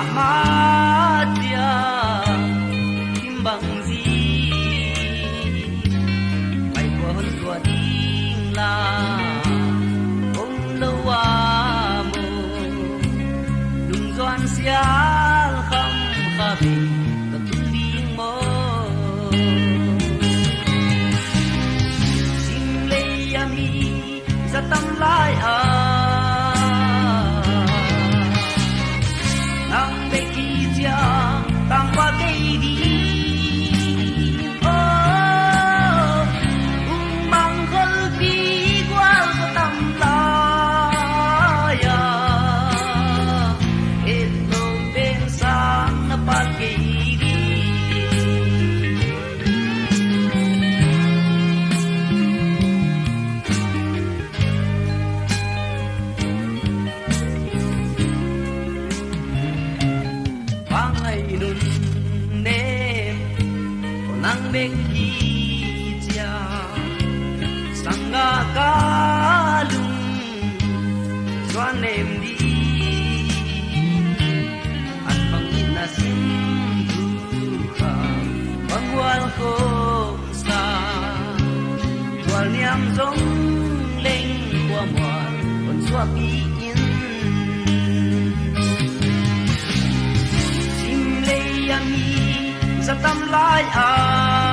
ma tia kim bằng gì mày còn tua đinh la ông lâu à mồ đừng doan xial khăm kha bì tập tung đinh mơ sim lê yami za tâm lai à tăng qua cây đi mang khơi đi qua có tâm la ya em đâu bên sáng nó bắt cây đi vang ngày đun nang beki dia sanga kalung swanem di at panginasim duha pagwal ko sa wal niam zong leng kwa mwan kon swapi in sim le yami za tam lai a